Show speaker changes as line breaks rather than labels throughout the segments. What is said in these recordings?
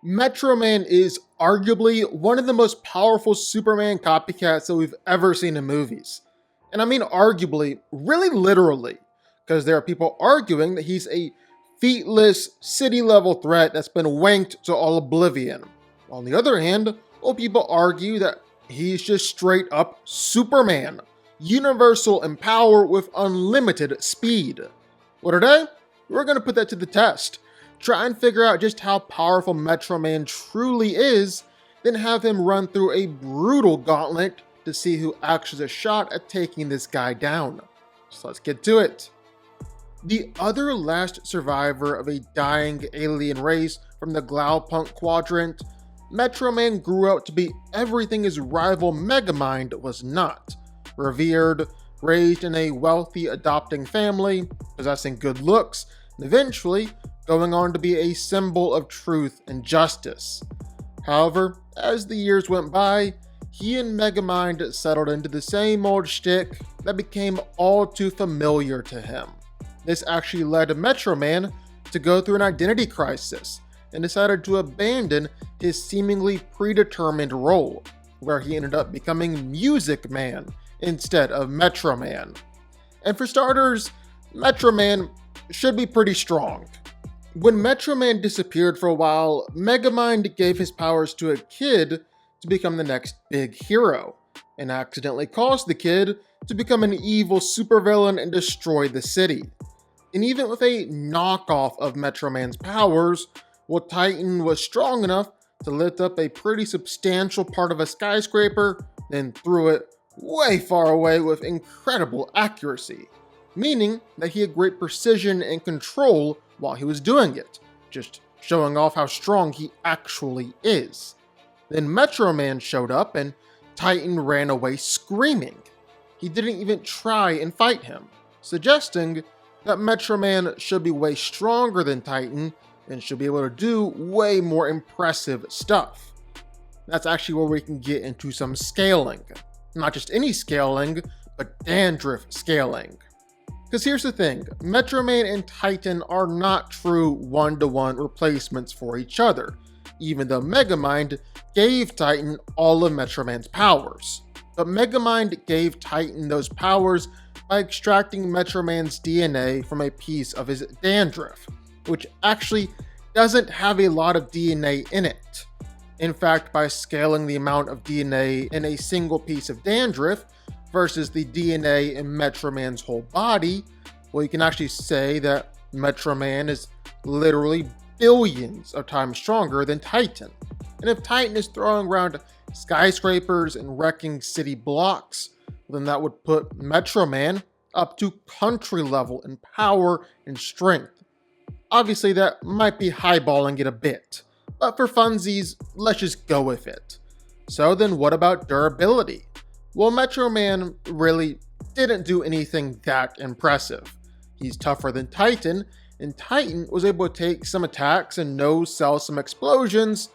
Metro Man is arguably one of the most powerful Superman copycats that we've ever seen in movies. And I mean arguably, really literally, because there are people arguing that he's a featless, city-level threat that's been wanked to all oblivion. On the other hand, people argue that he's just straight up Superman, universal in power with unlimited speed. Well, today, we're going to put that to the test. Try and figure out just how powerful Metro Man truly is, then have him run through a brutal gauntlet to see who actually has a shot at taking this guy down. So let's get to it. The other last survivor of a dying alien race from the Glaupunk quadrant, Metro Man grew out to be everything his rival Megamind was not. Revered, raised in a wealthy adopting family, possessing good looks, and eventually going on to be a symbol of truth and justice. However, as the years went by, he and Megamind settled into the same old shtick that became all too familiar to him. This actually led Metro Man to go through an identity crisis and decided to abandon his seemingly predetermined role, where he ended up becoming Music Man instead of Metro Man. And for starters, Metro Man should be pretty strong. When Metro Man disappeared for a while, Megamind gave his powers to a kid to become the next big hero, and accidentally caused the kid to become an evil supervillain and destroy the city. And even with a knockoff of Metro Man's powers, Titan was strong enough to lift up a pretty substantial part of a skyscraper, then threw it way far away with incredible accuracy, meaning that he had great precision and control while he was doing it, just showing off how strong he actually is. Then Metro Man showed up and Titan ran away screaming. He didn't even try and fight him, suggesting that Metro Man should be way stronger than Titan and should be able to do way more impressive stuff. That's actually where we can get into some scaling. Not just any scaling, but dandruff scaling. Because here's the thing, Metro Man and Titan are not true one-to-one replacements for each other, even though Megamind gave Titan all of Metro Man's powers. But Megamind gave Titan those powers by extracting Metro Man's DNA from a piece of his dandruff, which actually doesn't have a lot of DNA in it. In fact, by scaling the amount of DNA in a single piece of dandruff versus the DNA in Metro Man's whole body, well, you can actually say that Metro Man is literally billions of times stronger than Titan. And if Titan is throwing around skyscrapers and wrecking city blocks, then that would put Metro Man up to country level in power and strength. Obviously, that might be highballing it a bit, but for funsies, let's just go with it. So then what about durability? Well, Metro Man really didn't do anything that impressive. He's tougher than Titan, and Titan was able to take some attacks and no-sell some explosions,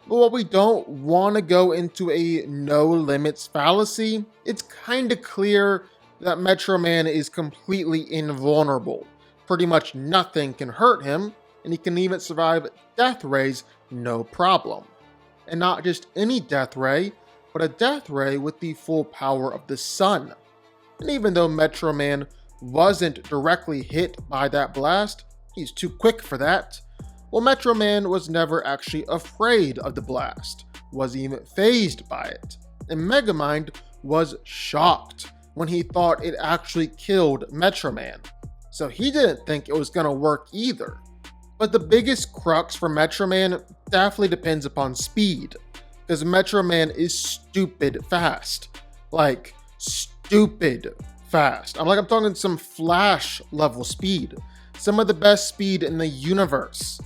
but while we don't want to go into a no-limits fallacy, it's kinda clear that Metro Man is completely invulnerable. Pretty much nothing can hurt him, and he can even survive death rays no problem. And not just any death ray, but a death ray with the full power of the sun. And even though Metro Man wasn't directly hit by that blast, he's too quick for that. Well, Metro Man was never actually afraid of the blast, wasn't even fazed by it. And Megamind was shocked when he thought it actually killed Metro Man. So he didn't think it was gonna work either. But the biggest crux for Metro Man definitely depends upon speed, because Metro Man is stupid fast. Like, stupid fast. I'm talking some Flash level speed. Some of the best speed in the universe.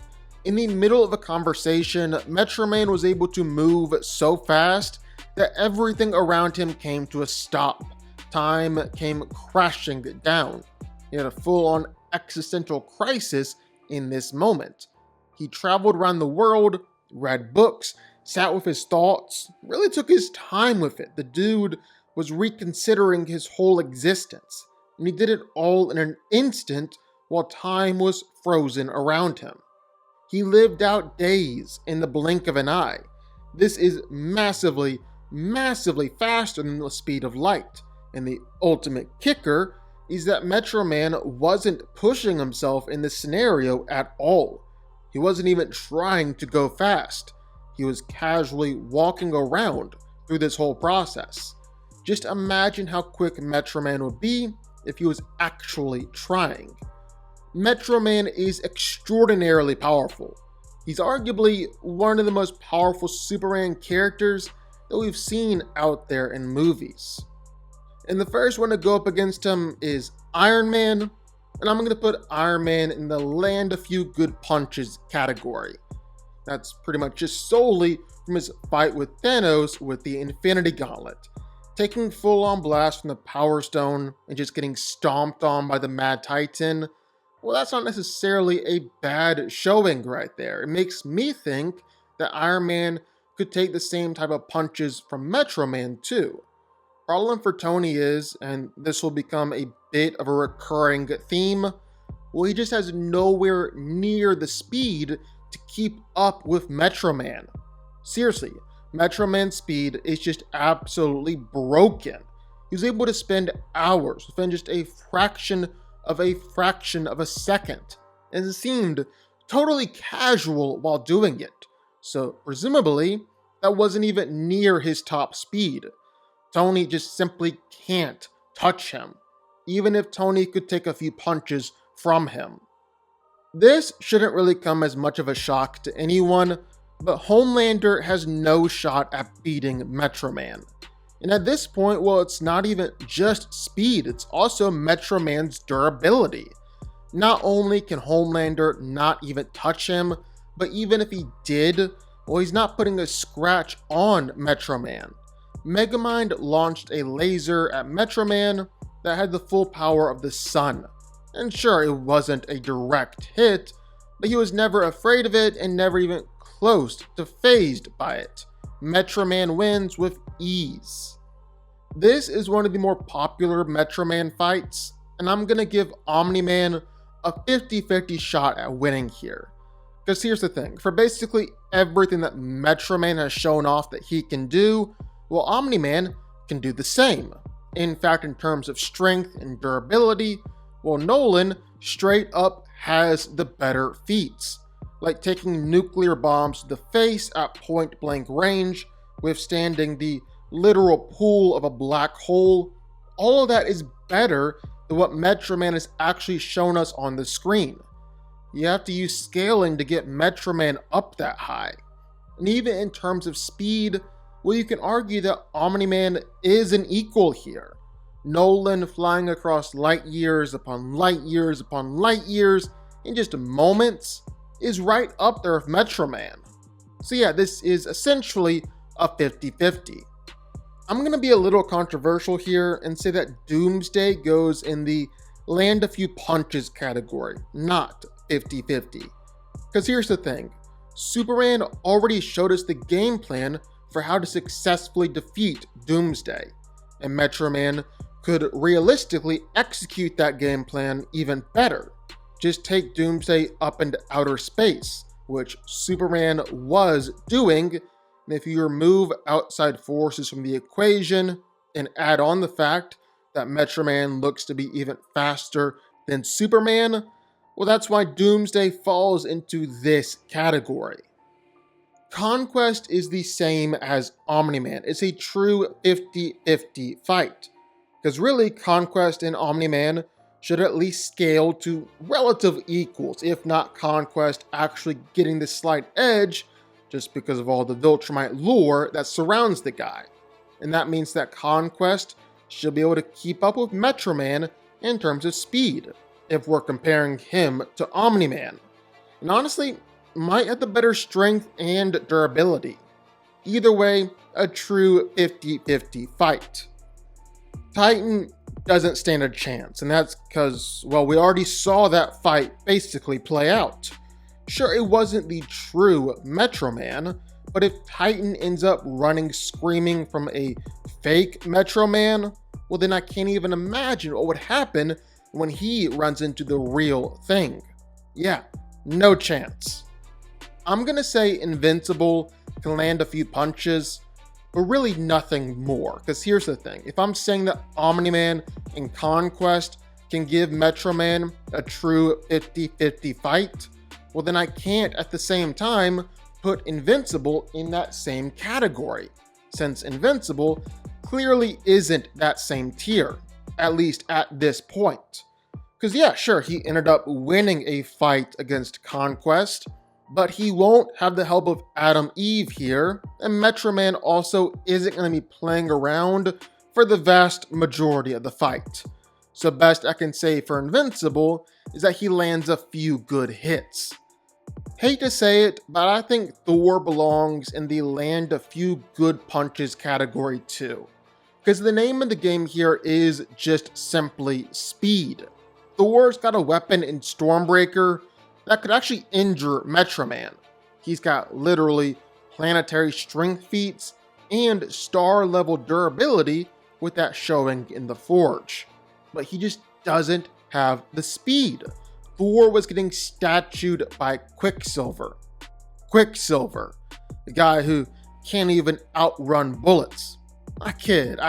In the middle of a conversation, Metro Man was able to move so fast that everything around him came to a stop. Time came crashing down. He had a full-on existential crisis in this moment. He traveled around the world, read books, sat with his thoughts, really took his time with it. The dude was reconsidering his whole existence, and he did it all in an instant while time was frozen around him. He lived out days in the blink of an eye. This is massively, massively faster than the speed of light. And the ultimate kicker is that Metro Man wasn't pushing himself in this scenario at all. He wasn't even trying to go fast. He was casually walking around through this whole process. Just imagine how quick Metro Man would be if he was actually trying. Metro Man is extraordinarily powerful. He's arguably one of the most powerful Superman characters that we've seen out there in movies. And the first one to go up against him is Iron Man, and I'm going to put Iron Man in the land a few good punches category. That's pretty much just solely from his fight with Thanos with the Infinity Gauntlet, taking full-on blast from the Power Stone and just getting stomped on by the Mad Titan. Well, that's not necessarily a bad showing right there. It makes me think that Iron Man could take the same type of punches from Metro Man too. Problem for Tony is, and this will become a bit of a recurring theme, well, he just has nowhere near the speed to keep up with Metro Man. Seriously, Metro Man's speed is just absolutely broken. He was able to spend hours within just a fraction of a second, and it seemed totally casual while doing it. So presumably, that wasn't even near his top speed. Tony just simply can't touch him, even if Tony could take a few punches from him. This shouldn't really come as much of a shock to anyone, but Homelander has no shot at beating Metro Man. And at this point, well, it's not even just speed, it's also Metro Man's durability. Not only can Homelander not even touch him, but even if he did, well, he's not putting a scratch on Metro Man. Megamind launched a laser at Metro Man that had the full power of the sun. And sure, it wasn't a direct hit, but he was never afraid of it and never even close to fazed by it. Metro Man wins with ease. This is one of the more popular Metro Man fights, and I'm gonna give Omni-Man a 50-50 shot at winning here. Because here's the thing, for basically everything that Metro Man has shown off that he can do, well, Omni-Man can do the same. In fact, in terms of strength and durability, well, Nolan straight up has the better feats, like taking nuclear bombs to the face at point blank range, withstanding the literal pool of a black hole. All of that is better than what Metro Man has actually shown us on the screen. You have to use scaling to get Metro Man up that high. And even in terms of speed, well, you can argue that Omni-Man is an equal here. Nolan flying across light years upon light years upon light years in just moments is right up there with Metro Man. So yeah, this is essentially a 50-50. I'm going to be a little controversial here and say that Doomsday goes in the land a few punches category, not 50-50. Because here's the thing, Superman already showed us the game plan for how to successfully defeat Doomsday, and Metro Man could realistically execute that game plan even better. Just take Doomsday up into outer space, which Superman was doing, and if you remove outside forces from the equation and add on the fact that Metro Man looks to be even faster than Superman, well, that's why Doomsday falls into this category. Conquest is the same as Omni-Man. It's a true 50-50 fight. Because really, Conquest and Omni-Man should at least scale to relative equals, if not Conquest actually getting the slight edge, just because of all the Viltrumite lore that surrounds the guy. And that means that Conquest should be able to keep up with Metro Man in terms of speed, if we're comparing him to Omni-Man. And honestly, might have the better strength and durability. Either way, a true 50-50 fight. Titan doesn't stand a chance, and that's because, well, we already saw that fight basically play out. Sure, it wasn't the true Metro Man, but if Titan ends up running screaming from a fake Metro Man, well, then I can't even imagine what would happen when he runs into the real thing. Yeah, no chance. I'm gonna say Invincible can land a few punches, but really nothing more. Because here's the thing, if I'm saying that Omni-Man and Conquest can give Metro Man a true 50-50 fight, well then I can't at the same time put Invincible in that same category, since Invincible clearly isn't that same tier, at least at this point. Because yeah, sure, he ended up winning a fight against Conquest, but he won't have the help of Adam Eve here, and Metro Man also isn't going to be playing around for the vast majority of the fight. So best I can say for Invincible is that he lands a few good hits. Hate to say it, but I think Thor belongs in the land a few good punches category too. Because the name of the game here is just simply speed. Thor's got a weapon in Stormbreaker that could actually injure Metro Man. He's got literally planetary strength feats and star level durability with that showing in the Forge. But he just doesn't have the speed. Thor was getting statued by Quicksilver. Quicksilver, the guy who can't even outrun bullets. I kid.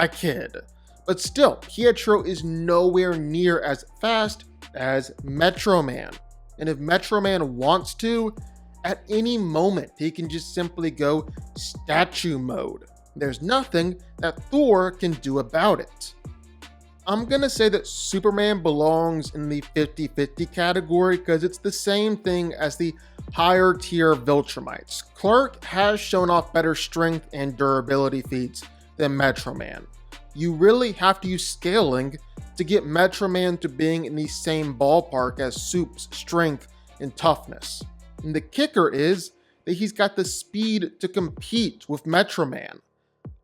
But still, Pietro is nowhere near as fast as Metro Man. And if Metro Man wants to, at any moment, he can just simply go statue mode. There's nothing that Thor can do about it. I'm gonna say that Superman belongs in the 50-50 category because it's the same thing as the higher tier Viltrumites. Clark has shown off better strength and durability feats than Metro Man. You really have to use scaling to get Metro Man to being in the same ballpark as Soup's strength and toughness. And the kicker is that he's got the speed to compete with Metro Man.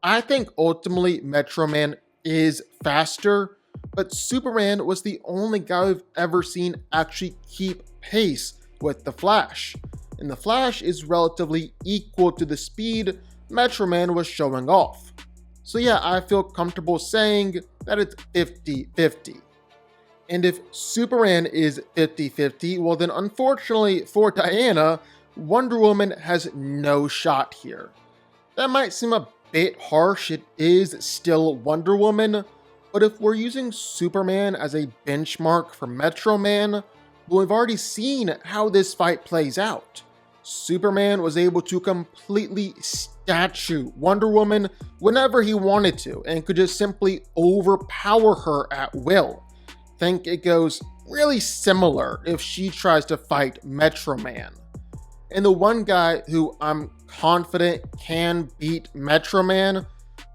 I think ultimately Metro Man is faster, but Superman was the only guy we've ever seen actually keep pace with the Flash. And the Flash is relatively equal to the speed Metro Man was showing off. So yeah, I feel comfortable saying that it's 50-50. And if Superman is 50-50, well then unfortunately for Diana, Wonder Woman has no shot here. That might seem a bit harsh, it is still Wonder Woman, but if we're using Superman as a benchmark for Metro Man, well, we've already seen how this fight plays out. Superman was able to completely statue Wonder Woman whenever he wanted to and could just simply overpower her at will. Think it goes really similar if she tries to fight Metro Man. And the one guy who I'm confident can beat Metro Man,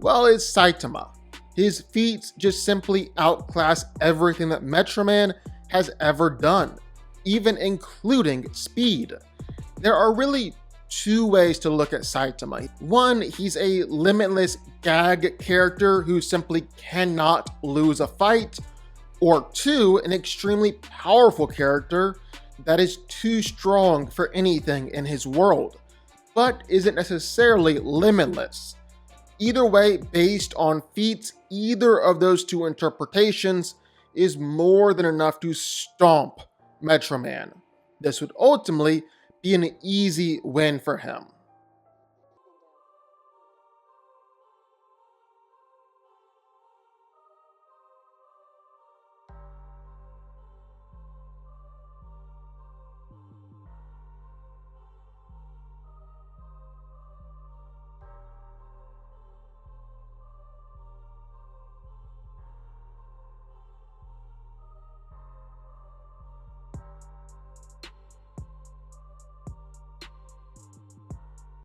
well, is Saitama. His feats just simply outclass everything that Metro Man has ever done, even including speed. There are really two ways to look at Saitama. One, he's a limitless gag character who simply cannot lose a fight. Or two, an extremely powerful character that is too strong for anything in his world, but isn't necessarily limitless. Either way, based on feats, either of those two interpretations is more than enough to stomp Metro Man. This would ultimately be an easy win for him.